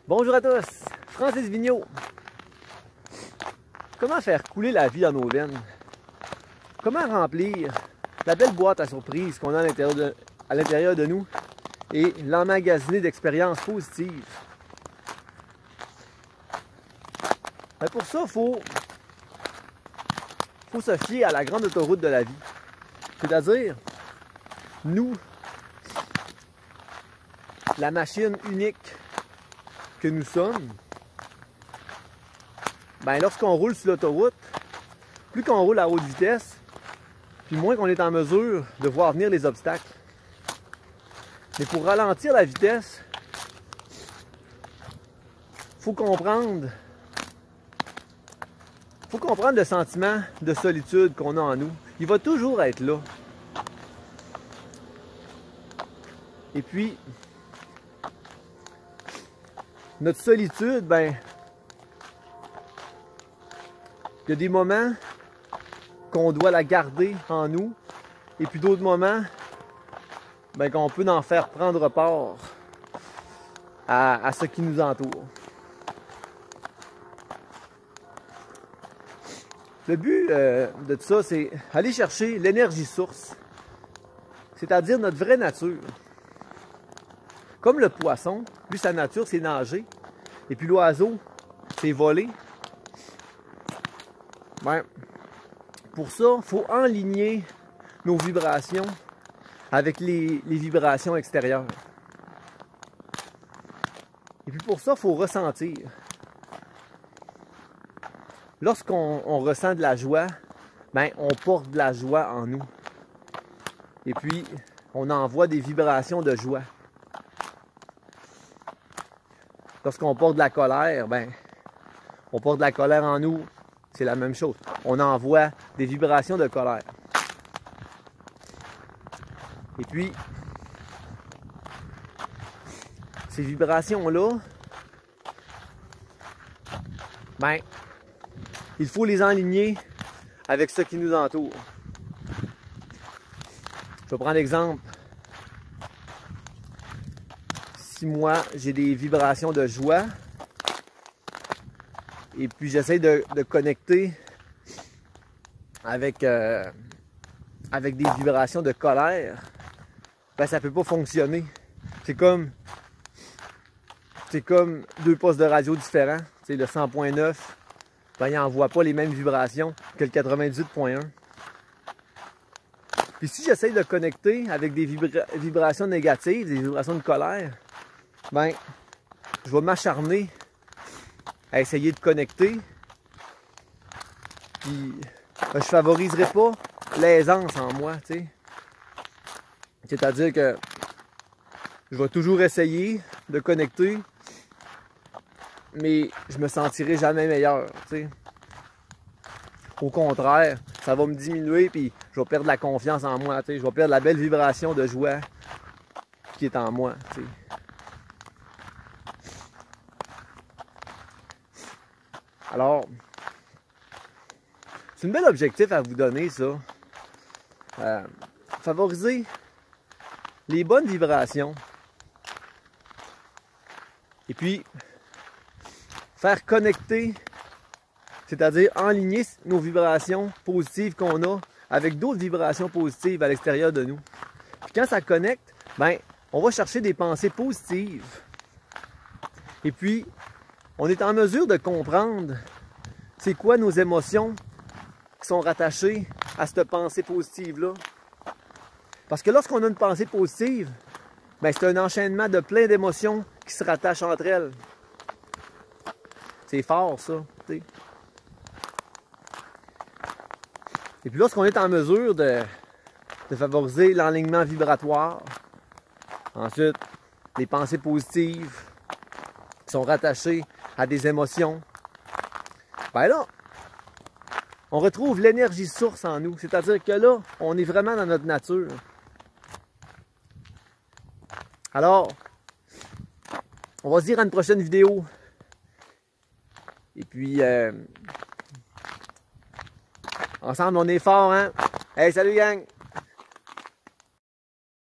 Bonjour à tous, Francis Vigneault. Comment faire couler la vie dans nos veines? Comment remplir la belle boîte à surprise qu'on a à l'intérieur de nous et l'emmagasiner d'expériences positives? Mais pour ça, il faut se fier à la grande autoroute de la vie. C'est-à-dire, nous, la machine unique que nous sommes, ben lorsqu'on roule sur l'autoroute, plus qu'on roule à haute vitesse, puis moins qu'on est en mesure de voir venir les obstacles. Mais pour ralentir la vitesse, faut comprendre le sentiment de solitude qu'on a en nous. Il va toujours être là. Et puis, notre solitude, ben, il y a des moments qu'on doit la garder en nous, et puis d'autres moments, ben, qu'on peut en faire prendre part à ce qui nous entoure. Le but de tout ça, c'est aller chercher l'énergie source, c'est-à-dire notre vraie nature. Comme le poisson, lui, sa nature, c'est nager. Et puis l'oiseau, c'est voler. Ben, pour ça, il faut enligner nos vibrations avec les vibrations extérieures. Et puis pour ça, il faut ressentir. Lorsqu'on ressent de la joie, ben, on porte de la joie en nous. Et puis, on envoie des vibrations de joie. Lorsqu'on porte de la colère, ben, on porte de la colère en nous, c'est la même chose. On envoie des vibrations de colère. Et puis, ces vibrations-là, ben, il faut les enligner avec ce qui nous entoure. Je vais prendre l'exemple. Si moi, j'ai des vibrations de joie, et puis j'essaie de connecter avec des vibrations de colère, ben ça peut pas fonctionner. C'est comme deux postes de radio différents. C'est le 100.9, ben, il n'envoie pas les mêmes vibrations que le 98.1. Puis si j'essaie de connecter avec des vibrations négatives, des vibrations de colère, ben, je vais m'acharner à essayer de connecter. Puis, ben, je favoriserai pas l'aisance en moi, tu sais. C'est-à-dire que je vais toujours essayer de connecter, mais je me sentirai jamais meilleur, tu sais. Au contraire, ça va me diminuer, puis je vais perdre la confiance en moi, tu sais. Je vais perdre la belle vibration de joie qui est en moi, tu sais. Alors, c'est un bel objectif à vous donner, ça. Favoriser les bonnes vibrations. Et puis, faire connecter, c'est-à-dire enligner nos vibrations positives qu'on a avec d'autres vibrations positives à l'extérieur de nous. Puis quand ça connecte, ben, on va chercher des pensées positives. Et puis, on est en mesure de comprendre c'est quoi nos émotions qui sont rattachées à cette pensée positive-là. Parce que lorsqu'on a une pensée positive, ben c'est un enchaînement de plein d'émotions qui se rattachent entre elles. C'est fort, ça. T'sais. Et puis lorsqu'on est en mesure de favoriser l'enlignement vibratoire, ensuite, les pensées positives qui sont rattachées à des émotions, ben là, on retrouve l'énergie source en nous. C'est-à-dire que là, on est vraiment dans notre nature. Alors, on va se dire à une prochaine vidéo. Et puis, ensemble, on est fort, hein? Hey, salut gang!